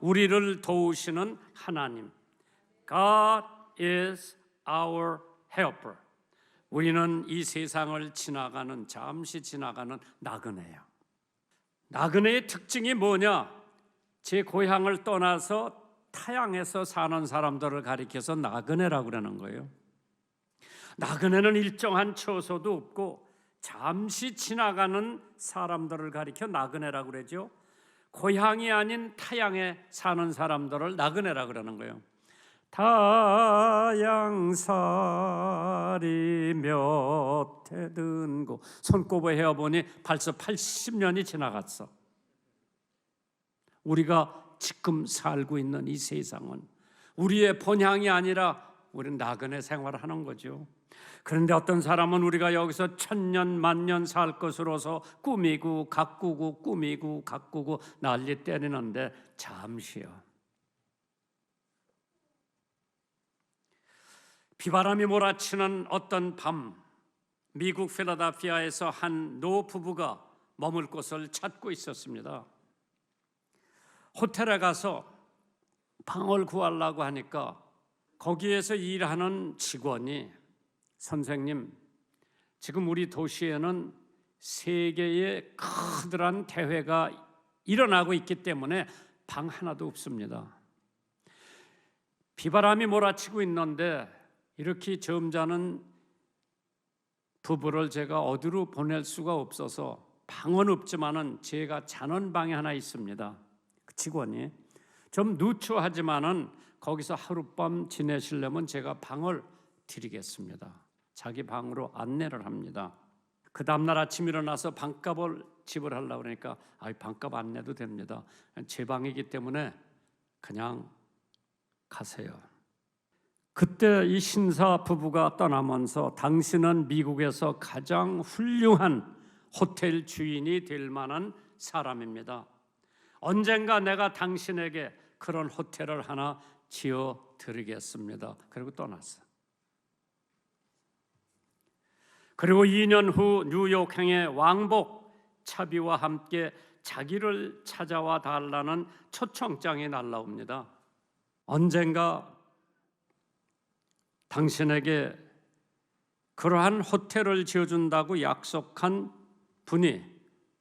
우리를 도우시는 하나님. God is our helper. 우리는 이 세상을 잠시 지나가는 나그네예요. 나그네의 특징이 뭐냐? 제 고향을 떠나서 타향에서 사는 사람들을 가리켜서 나그네라고 그러는 거예요. 나그네는 일정한 처소도 없고 잠시 지나가는 사람들을 가리켜 나그네라고 그러죠. 고향이 아닌 타향에 사는 사람들을 나그네라고 그러는 거예요. 타향살이 몇 해 든고 손꼽아 헤어보니 벌써 80년이 지나갔어. 우리가 지금 살고 있는 이 세상은 우리의 본향이 아니라 우리는 나그네 생활을 하는 거죠. 그런데 어떤 사람은 우리가 여기서 1000년 만년 살 것으로서 꾸미고 가꾸고 난리 때리는데 잠시요. 비바람이 몰아치는 어떤 밤, 미국 필라델피아에서 한 노부부가 머물 곳을 찾고 있었습니다. 호텔에 가서 방을 구하려고 하니까 거기에서 일하는 직원이 선생님, 지금 우리 도시에는 세계의 커다란 대회가 일어나고 있기 때문에 방 하나도 없습니다. 비바람이 몰아치고 있는데 이렇게 점잖은 부부를 제가 어디로 보낼 수가 없어서 방은 없지만은 제가 자는 방이 하나 있습니다. 그 직원이 좀 누추하지만은 거기서 하룻밤 지내시려면 제가 방을 드리겠습니다. 자기 방으로 안내를 합니다. 그 다음날 아침 일어나서 방값을 지불하려고 그러니까 방값 안 내도 됩니다. 제 방이기 때문에 그냥 가세요. 그때 이 신사 부부가 떠나면서 당신은 미국에서 가장 훌륭한 호텔 주인이 될 만한 사람입니다. 언젠가 내가 당신에게 그런 호텔을 하나 지어 드리겠습니다. 그리고 떠났어. 그리고 2년 후 뉴욕행의 왕복 차비와 함께 자기를 찾아와 달라는 초청장이 날라옵니다. 언젠가 당신에게 그러한 호텔을 지어준다고 약속한 분이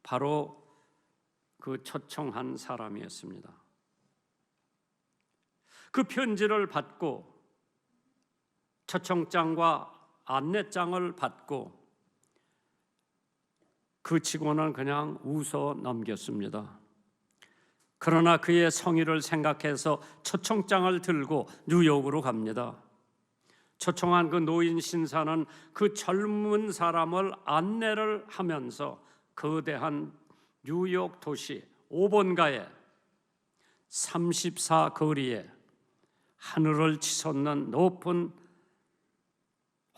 바로 그 초청한 사람이었습니다. 그 편지를 받고 초청장과 안내장을 받고 그 직원은 그냥 웃어 넘겼습니다. 그러나 그의 성의를 생각해서 초청장을 들고 뉴욕으로 갑니다. 초청한 그 노인 신사는 그 젊은 사람을 안내를 하면서 거대한 뉴욕 도시 5번가에 34거리에 하늘을 치솟는 높은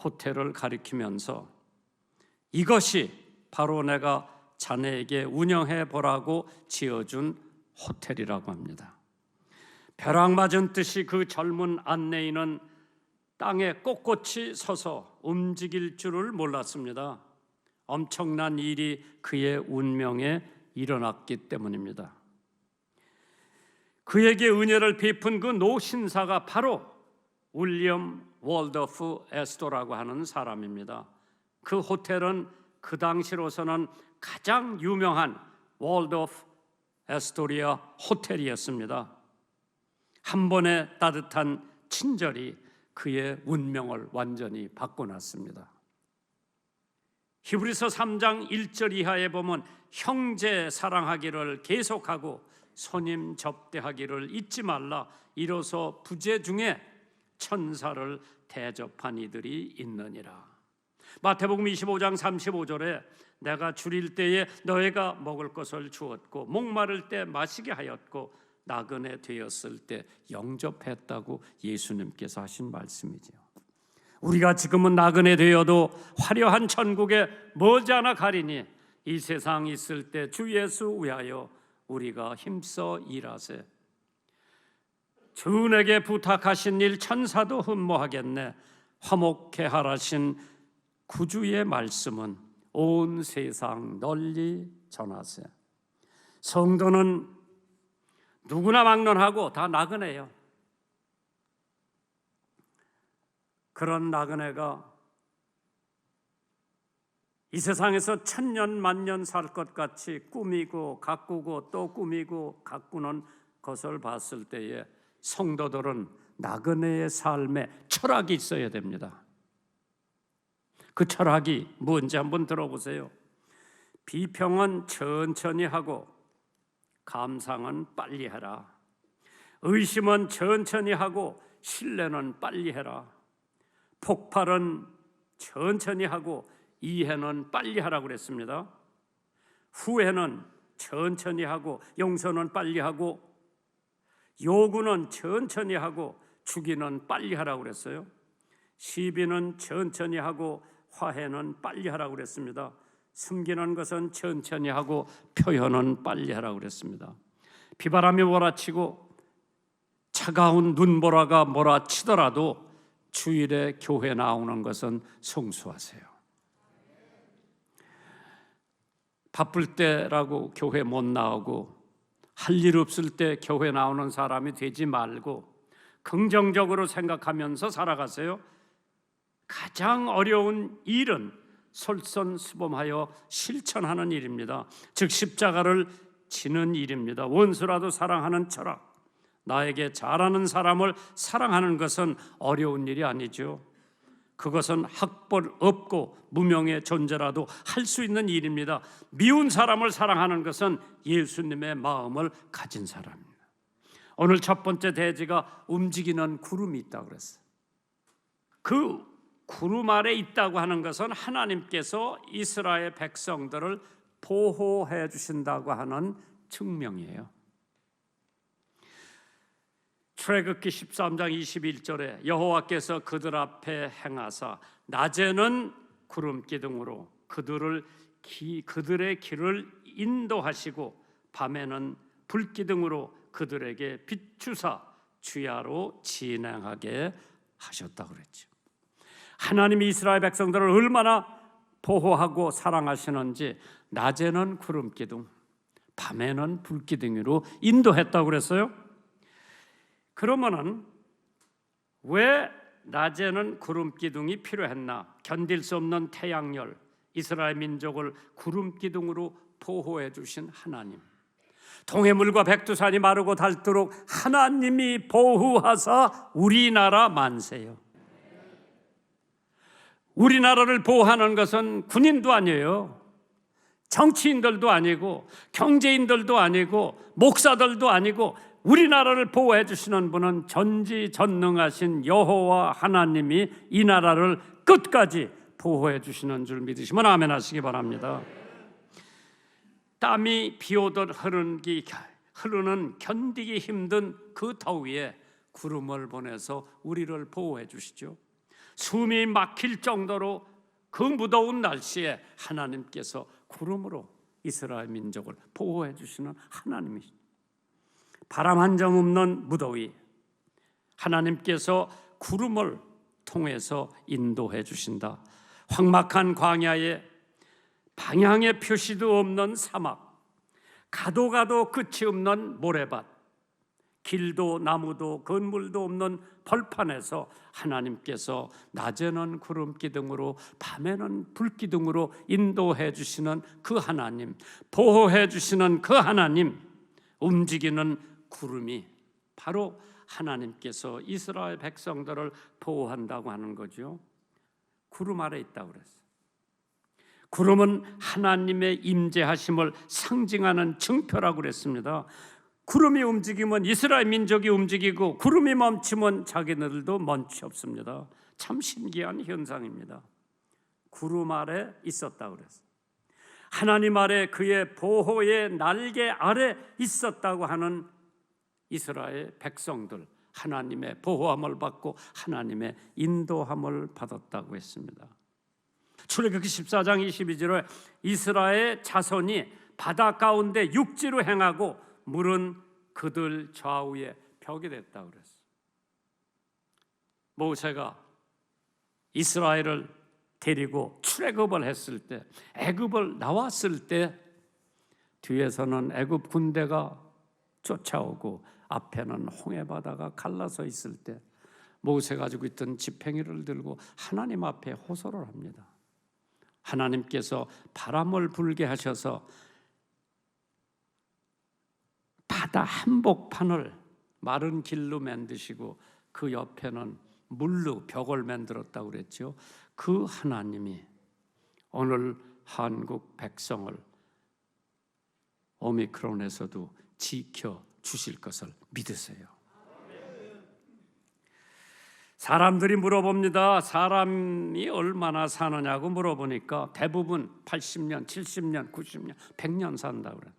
호텔을 가리키면서 이것이 바로 내가 자네에게 운영해 보라고 지어준 호텔이라고 합니다. 벼락 맞은 듯이 그 젊은 안내인은 땅에 꼿꼿이 서서 움직일 줄을 몰랐습니다. 엄청난 일이 그의 운명에 일어났기 때문입니다. 그에게 은혜를 베푼 그 노신사가 바로 윌리엄 월더프 에스토라고 하는 사람입니다. 그 호텔은 그 당시로서는 가장 유명한 월더프 에스토리아 호텔이었습니다. 한 번의 따뜻한 친절이 그의 운명을 완전히 바꿔놨습니다. 히브리서 3장 1절 이하에 보면 형제 사랑하기를 계속하고 손님 접대하기를 잊지 말라. 이로써 부재 중에 천사를 대접한 이들이 있느니라. 마태복음 25장 35절에 내가 줄일 때에 너희가 먹을 것을 주었고 목마를 때 마시게 하였고 나그네 되었을 때 영접했다고 예수님께서 하신 말씀이죠. 우리가 지금은 나그네 되어도 화려한 천국에 머지않아 가리니 이 세상 있을 때 주 예수 위하여 우리가 힘써 일하세. 주에게 부탁하신 일 천사도 흠모하겠네. 화목해 하라신 구주의 말씀은 온 세상 널리 전하세. 성도는 누구나 막론하고 다 나그네예요. 그런 나그네가 이 세상에서 천년 만년 살 것 같이 꾸미고 가꾸고 또 꾸미고 가꾸는 것을 봤을 때에 성도들은 나그네의 삶에 철학이 있어야 됩니다. 그 철학이 뭔지 한번 들어보세요. 비평은 천천히 하고 감상은 빨리 해라. 의심은 천천히 하고 신뢰는 빨리 해라. 폭발은 천천히 하고 이해는 빨리 하라고 그랬습니다. 후회는 천천히 하고 용서는 빨리 하고 요구는 천천히 하고 주기는 빨리 하라고 그랬어요. 시비는 천천히 하고 화해는 빨리 하라고 그랬습니다. 숨기는 것은 천천히 하고 표현은 빨리 하라고 그랬습니다. 비바람이 몰아치고 차가운 눈보라가 몰아치더라도 주일에 교회 나오는 것은 성수하세요. 바쁠 때라고 교회 못 나오고 할 일 없을 때 교회 나오는 사람이 되지 말고 긍정적으로 생각하면서 살아가세요. 가장 어려운 일은 솔선수범하여 실천하는 일입니다. 즉 십자가를 지는 일입니다. 원수라도 사랑하는 철학, 나에게 잘하는 사람을 사랑하는 것은 어려운 일이 아니죠. 그것은 학벌 없고 무명의 존재라도 할 수 있는 일입니다. 미운 사람을 사랑하는 것은 예수님의 마음을 가진 사람입니다. 오늘 첫 번째 대지가 움직이는 구름이 있다고 그랬어요. 그 구름 아래 있다고 하는 것은 하나님께서 이스라엘 백성들을 보호해 주신다고 하는 증명이에요. 출애굽기 13장 21절에 여호와께서 그들 앞에 행하사 낮에는 구름 기둥으로 그들의 길을 인도하시고 밤에는 불 기둥으로 그들에게 비추사 주야로 진행하게 하셨다고 그랬죠. 하나님이 이스라엘 백성들을 얼마나 보호하고 사랑하시는지 낮에는 구름 기둥, 밤에는 불 기둥으로 인도했다고 그랬어요. 그러면은 왜 낮에는 구름 기둥이 필요했나? 견딜 수 없는 태양열, 이스라엘 민족을 구름 기둥으로 보호해 주신 하나님. 동해물과 백두산이 마르고 닳도록 하나님이 보호하사 우리나라 만세요. 우리나라를 보호하는 것은 군인도 아니에요. 정치인들도 아니고 경제인들도 아니고 목사들도 아니고 우리나라를 보호해 주시는 분은 전지전능하신 여호와 하나님이 이 나라를 끝까지 보호해 주시는 줄 믿으시면 아멘 하시기 바랍니다. 땀이 비 오듯 흐르는 견디기 힘든 그 더위에 구름을 보내서 우리를 보호해 주시죠. 숨이 막힐 정도로 그 무더운 날씨에 하나님께서 구름으로 이스라엘 민족을 보호해 주시는 하나님이시죠. 바람 한 점 없는 무더위, 하나님께서 구름을 통해서 인도해 주신다. 황막한 광야에 방향의 표시도 없는 사막, 가도 끝이 없는 모래밭, 길도 나무도 건물도 없는 벌판에서 하나님께서 낮에는 구름 기둥으로 밤에는 불 기둥으로 인도해 주시는 그 하나님, 보호해 주시는 그 하나님, 움직이는 구름이 바로 하나님께서 이스라엘 백성들을 보호한다고 하는 거죠. 구름 아래 있다고 그랬어요. 구름은 하나님의 임재하심을 상징하는 증표라고 그랬습니다. 구름이 움직이면 이스라엘 민족이 움직이고 구름이 멈추면 자기네들도 멈추 없습니다. 참 신기한 현상입니다. 구름 아래 있었다고 그랬어요. 하나님 아래 그의 보호의 날개 아래 있었다고 하는 이스라엘 백성들, 하나님의 보호함을 받고 하나님의 인도함을 받았다고 했습니다. 출애굽기 14장 22절에 이스라엘 자손이 바다 가운데 육지로 행하고 물은 그들 좌우에 벽이 됐다고 그랬어요. 모세가 이스라엘을 데리고 출애굽을 했을 때, 애굽을 나왔을 때 뒤에서는 애굽 군대가 쫓아오고 앞에는 홍해 바다가 갈라서 있을 때 모세 가지고 있던 지팡이를 들고 하나님 앞에 호소를 합니다. 하나님께서 바람을 불게 하셔서 바다 한복판을 마른 길로 만드시고 그 옆에는 물로 벽을 만들었다고 그랬죠. 그 하나님이 오늘 한국 백성을 오미크론에서도 지켜 주실 것을 믿으세요. 사람들이 물어봅니다. 사람이 얼마나 사느냐고 물어보니까 대부분 80년, 70년, 90년, 100년 산다고 그래요.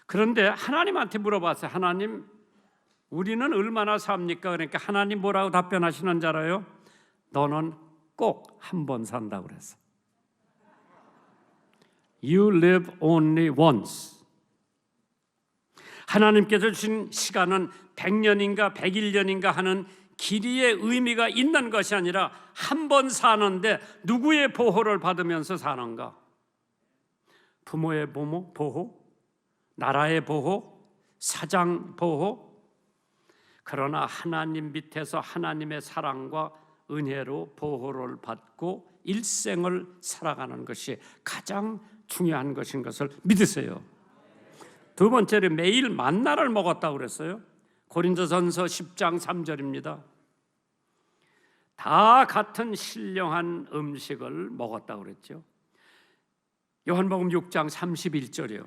그런데 하나님한테 물어봤어요. 하나님, 우리는 얼마나 삽니까? 그러니까 하나님 뭐라고 답변하시는 줄 알아요? 너는 꼭 한 번 산다고 그랬어. You live only once. 하나님께서 주신 시간은 100년인가 101년인가 하는 길이의 의미가 있는 것이 아니라 한 번 사는데 누구의 보호를 받으면서 사는가? 부모의 보호, 나라의 보호, 사장 보호. 그러나 하나님 밑에서 하나님의 사랑과 은혜로 보호를 받고 일생을 살아가는 것이 가장 중요한 것인 것을 믿으세요. 두 번째로 매일 만나를 먹었다고 그랬어요. 고린도전서 10장 3절입니다. 다 같은 신령한 음식을 먹었다고 그랬죠. 요한복음 6장 31절이요.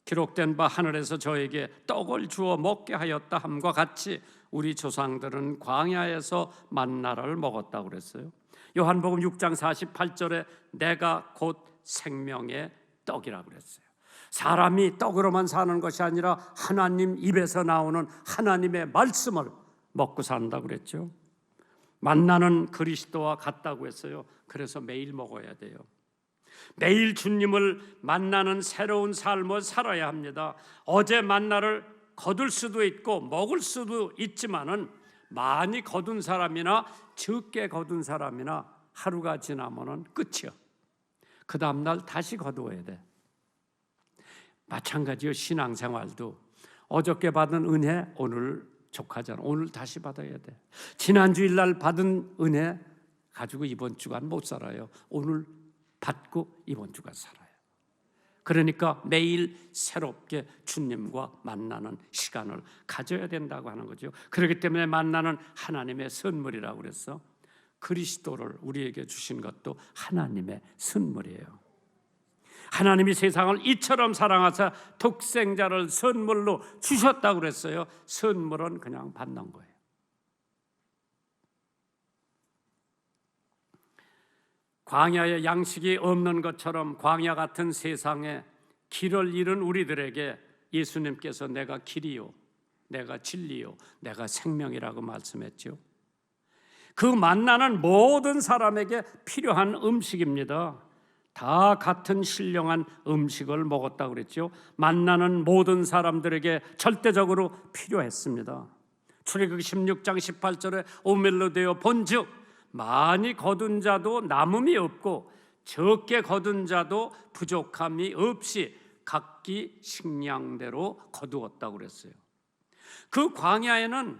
기록된 바 하늘에서 저에게 떡을 주어 먹게 하였다 함과 같이 우리 조상들은 광야에서 만나를 먹었다고 그랬어요. 요한복음 6장 48절에 내가 곧 생명의 떡이라고 그랬어요. 사람이 떡으로만 사는 것이 아니라 하나님 입에서 나오는 하나님의 말씀을 먹고 산다고 그랬죠. 만나는 그리스도와 같다고 했어요. 그래서 매일 먹어야 돼요. 매일 주님을 만나는 새로운 삶을 살아야 합니다. 어제 만나를 거둘 수도 있고 먹을 수도 있지만은 많이 거둔 사람이나 적게 거둔 사람이나 하루가 지나면은 끝이요. 그 다음 날 다시 거두어야 돼. 마찬가지요. 신앙생활도 어저께 받은 은혜 오늘 족하잖아. 오늘 다시 받아야 돼. 지난 주일날 받은 은혜 가지고 이번 주간 못 살아요. 오늘 받고 이번 주간 살아요. 그러니까 매일 새롭게 주님과 만나는 시간을 가져야 된다고 하는 거죠. 그렇기 때문에 만나는 하나님의 선물이라고 그랬어. 그리스도를 우리에게 주신 것도 하나님의 선물이에요. 하나님이 세상을 이처럼 사랑하사 독생자를 선물로 주셨다고 그랬어요. 선물은 그냥 받는 거예요. 광야에 양식이 없는 것처럼 광야 같은 세상에 길을 잃은 우리들에게 예수님께서 내가 길이요, 내가 진리요, 내가 생명이라고 말씀했죠. 그 만나는 모든 사람에게 필요한 음식입니다. 다 같은 신령한 음식을 먹었다고 그랬죠. 만나는 모든 사람들에게 절대적으로 필요했습니다. 출애굽기 16장 18절에 오멜로 되어 본즉 많이 거둔 자도 남음이 없고 적게 거둔 자도 부족함이 없이 각기 식량대로 거두었다고 그랬어요. 그 광야에는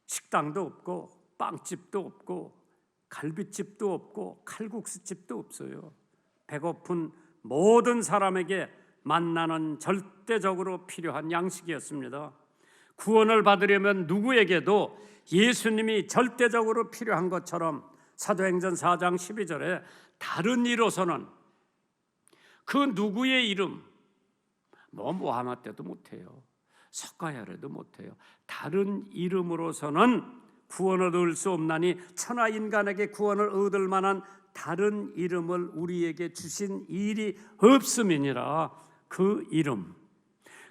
식당도 없고 빵집도 없고 갈비집도 없고 칼국수집도 없어요. 배고픈 모든 사람에게 만나는 절대적으로 필요한 양식이었습니다. 구원을 받으려면 누구에게도 예수님이 절대적으로 필요한 것처럼 사도행전 4장 12절에 다른 이로서는 그 누구의 이름 무하마 때도 못해요. 석가야래도 못해요. 다른 이름으로서는 구원을 얻을 수 없나니 천하 인간에게 구원을 얻을 만한 다른 이름을 우리에게 주신 일이 없음이니라. 그 이름,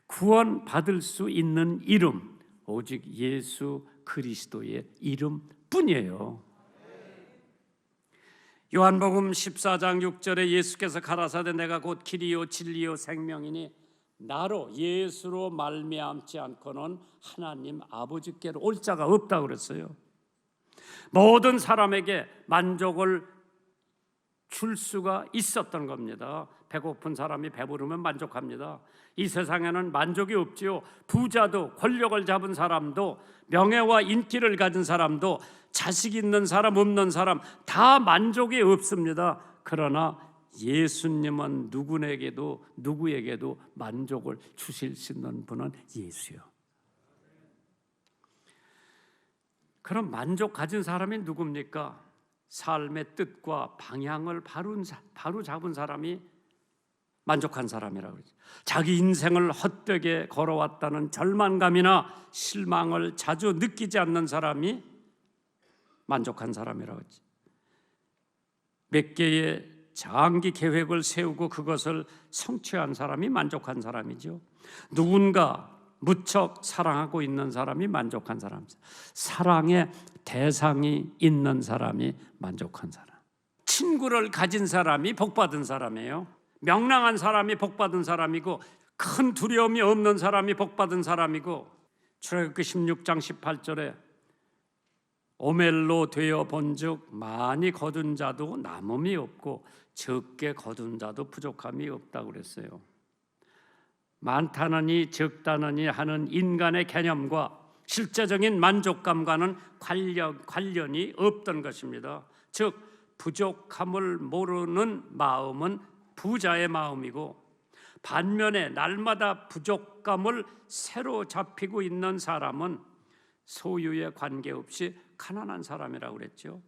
구원 받을 수 있는 이름, 오직 예수 그리스도의 이름뿐이에요. 요한복음 14장 6절에 예수께서 가라사대 내가 곧 길이요 진리요 생명이니 나로 예수로 말미암지 않고는 하나님 아버지께로 올 자가 없다고 그랬어요. 모든 사람에게 만족을 줄 수가 있었던 겁니다. 배고픈 사람이 배부르면 만족합니다. 이 세상에는 만족이 없지요. 부자도, 권력을 잡은 사람도, 명예와 인기를 가진 사람도, 자식 있는 사람 없는 사람 다 만족이 없습니다. 그러나 예수님은 누구에게도 만족을 주실 수 있는 분은 예수요. 그럼 만족 가진 사람이 누굽니까? 삶의 뜻과 방향을 바로 잡은 사람이 만족한 사람이라고 그러죠. 자기 인생을 헛되게 걸어왔다는 절망감이나 실망을 자주 느끼지 않는 사람이 만족한 사람이라고 그러죠. 몇 개의 장기 계획을 세우고 그것을 성취한 사람이 만족한 사람이죠. 누군가 무척 사랑하고 있는 사람이 만족한 사람이죠. 사랑의 대상이 있는 사람이 만족한 사람. 친구를 가진 사람이 복받은 사람이에요. 명랑한 사람이 복받은 사람이고, 큰 두려움이 없는 사람이 복받은 사람이고, 출애굽기 16장 18절에 오멜로 되어 본즉 많이 거둔 자도 남음이 없고 적게 거둔 자도 부족함이 없다고 그랬어요. 많다느니 적다느니 하는 인간의 개념과 실제적인 만족감과는 관련이 없던 것입니다. 즉 부족함을 모르는 마음은 부자의 마음이고, 반면에 날마다 부족감을 새로 잡히고 있는 사람은 소유에 관계없이 가난한 사람이라고 그랬죠.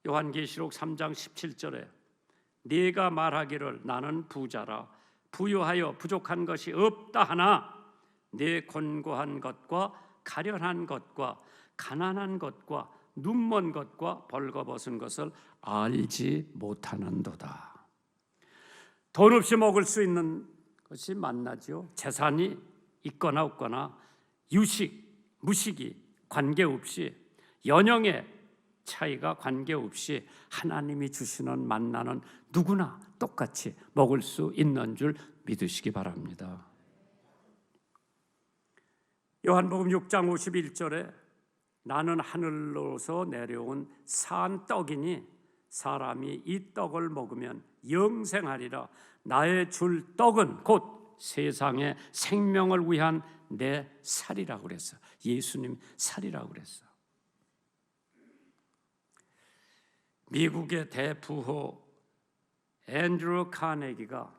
요한계시록 3장 17절에 네가 말하기를 나는 부자라 부유하여 부족한 것이 없다 하나 네 곤고한 것과 가련한 것과 가난한 것과 눈먼 것과 벌거벗은 것을 알지 못하는도다. 돈 없이 먹을 수 있는 것이 만나죠. 재산이 있거나 없거나 유식, 무식이 관계없이, 연령의 차이가 관계없이 하나님이 주시는 만나는 누구나 똑같이 먹을 수 있는 줄 믿으시기 바랍니다. 요한복음 6장 51절에 나는 하늘로서 내려온 산 떡이니 사람이 이 떡을 먹으면 영생하리라. 나의 줄 떡은 곧 세상의 생명을 위한 내 살이라고 그랬어. 예수님 살이라고 그랬어. 미국의 대부호 앤드루 카네기가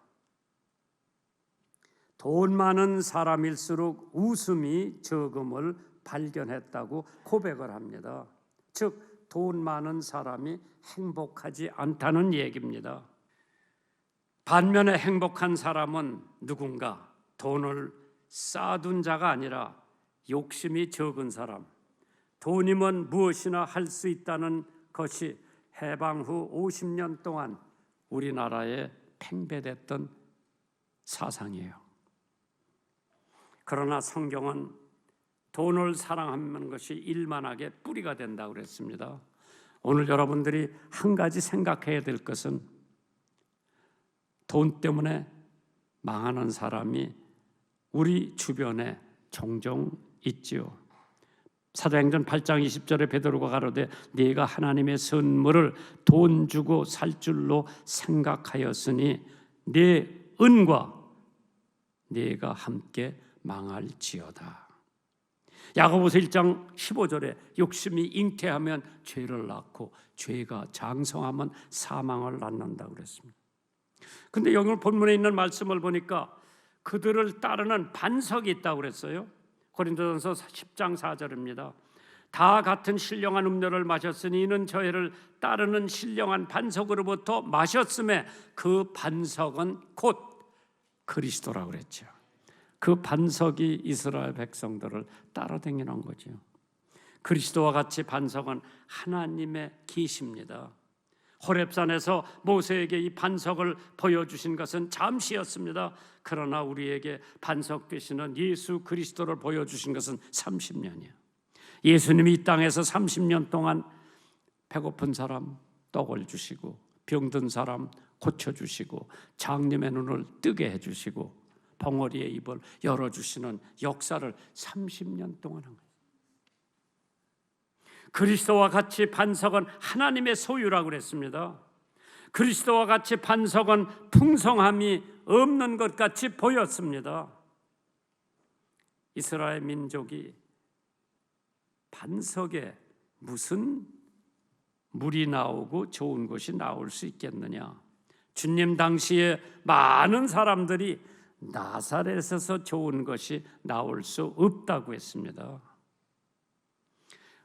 돈 많은 사람일수록 웃음이 적음을 발견했다고 고백을 합니다. 즉 돈 많은 사람이 행복하지 않다는 얘기입니다. 반면에 행복한 사람은 누군가 돈을 쌓아둔 자가 아니라 욕심이 적은 사람, 돈이면 무엇이나 할 수 있다는 것이 해방 후 50년 동안 우리나라에 팽배됐던 사상이에요. 그러나 성경은 돈을 사랑하는 것이 일만하게 뿌리가 된다고 그랬습니다. 오늘 여러분들이 한 가지 생각해야 될 것은 돈 때문에 망하는 사람이 우리 주변에 종종 있지요. 사도행전 8장 20절에 베드로가 가로되 네가 하나님의 선물을 돈 주고 살 줄로 생각하였으니 네 은과 네가 함께 망할지어다. 야고보서 1장 15절에 욕심이 잉태하면 죄를 낳고 죄가 장성하면 사망을 낳는다고 그랬습니다. 근데 여기 본문에 있는 말씀을 보니까 그들을 따르는 반석이 있다고 그랬어요. 고린도전서 10장 4절입니다. 다 같은 신령한 음료를 마셨으니 이는 저희를 따르는 신령한 반석으로부터 마셨음에 그 반석은 곧 그리스도라고 그랬죠. 그 반석이 이스라엘 백성들을 따라다니는 거죠. 그리스도와 같이 반석은 하나님의 계시입니다. 호렙산에서 모세에게 이 반석을 보여주신 것은 잠시였습니다. 그러나 우리에게 반석 되시는 예수 그리스도를 보여주신 것은 30년이에요. 예수님이 이 땅에서 30년 동안 배고픈 사람 떡을 주시고, 병든 사람 고쳐주시고, 장님의 눈을 뜨게 해주시고, 벙어리의 입을 열어주시는 역사를 30년 동안 한 거예요. 그리스도와 같이 반석은 하나님의 소유라고 그랬습니다. 그리스도와 같이 반석은 풍성함이 없는 것 같이 보였습니다. 이스라엘 민족이 반석에 무슨 물이 나오고 좋은 것이 나올 수 있겠느냐? 주님 당시에 많은 사람들이 나사렛에서 좋은 것이 나올 수 없다고 했습니다.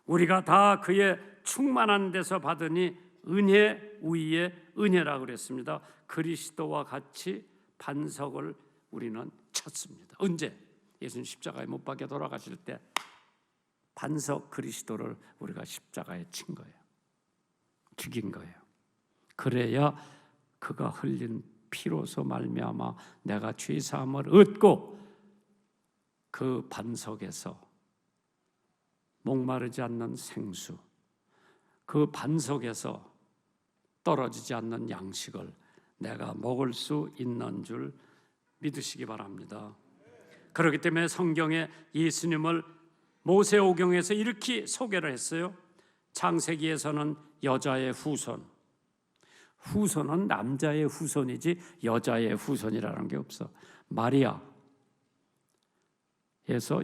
우리가 다 그의 충만한 데서 받으니 은혜 위에 은혜라고 그랬습니다. 그리스도와 같이 반석을 우리는 쳤습니다. 언제? 예수님 십자가에 못 박혀 돌아가실 때 반석 그리스도를 우리가 십자가에 친 거예요. 죽인 거예요. 그래야 그가 흘린 피로서 말미암아 내가 죄 사함을 얻고 그 반석에서 목마르지 않는 생수, 그 반석에서 떨어지지 않는 양식을 내가 먹을 수 있는 줄 믿으시기 바랍니다. 그렇기 때문에 성경에 예수님을 모세오경에서 이렇게 소개를 했어요. 창세기에서는 여자의 후손, 후손은 남자의 후손이지 여자의 후손이라는 게 없어. 마리아에서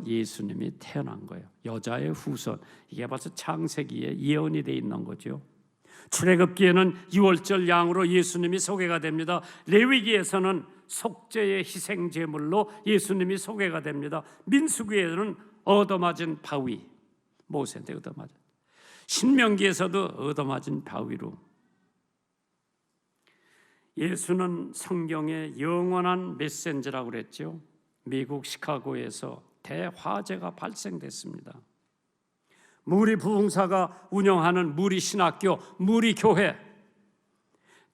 예수님이 태어난 거예요. 여자의 후손, 이게 벌써 창세기에 예언이 돼 있는 거죠. 출애굽기에는 유월절 양으로 예수님이 소개가 됩니다. 레위기에서는 속죄의 희생 제물로 예수님이 소개가 됩니다. 민수기에는 얻어맞은 바위, 모세한테 얻어맞은, 신명기에서도 얻어맞은 바위로. 예수는 성경의 영원한 메신저라고 그랬죠. 미국 시카고에서 대화재가 발생됐습니다. 무리 부흥사가 운영하는 무리 신학교, 무리 교회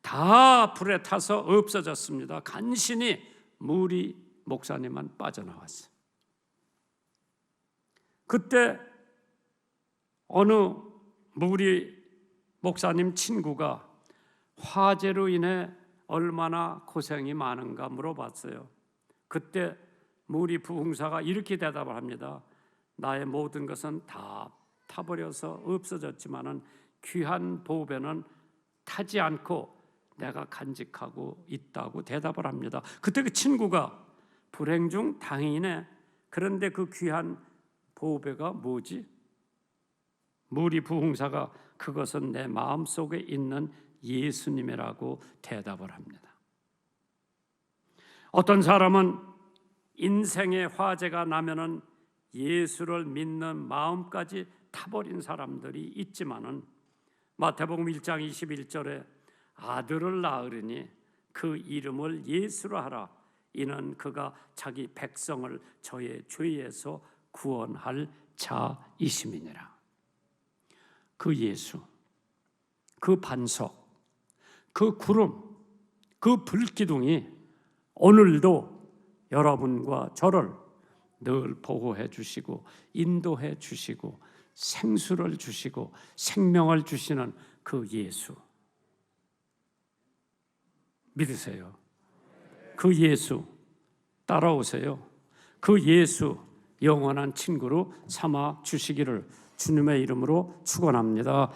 다 불에 타서 없어졌습니다. 간신히 무리 목사님만 빠져나왔어요. 그때 어느 무리 목사님 친구가 화재로 인해 얼마나 고생이 많은가 물어봤어요. 그때 무리 부흥사가 이렇게 대답을 합니다. 나의 모든 것은 다 타버려서 없어졌지만은 귀한 보배는 타지 않고 내가 간직하고 있다고 대답을 합니다. 그때 그 친구가 불행 중 다행이네. 그런데 그 귀한 보배가 뭐지? 무리 부흥사가 그것은 내 마음속에 있는 예수님이라고 대답을 합니다. 어떤 사람은 인생의 화재가 나면은 예수를 믿는 마음까지 타버린 사람들이 있지만은 마태복음 1장 21절에 아들을 낳으리니 그 이름을 예수로 하라. 이는 그가 자기 백성을 저의 죄에서 구원할 자이심이니라. 그 예수, 그 반석, 그 구름, 그 불기둥이 오늘도 여러분과 저를 늘 보호해 주시고 인도해 주시고 생수를 주시고 생명을 주시는 그 예수 믿으세요. 그 예수 따라오세요. 그 예수 영원한 친구로 삼아 주시기를 주님의 이름으로 축원합니다.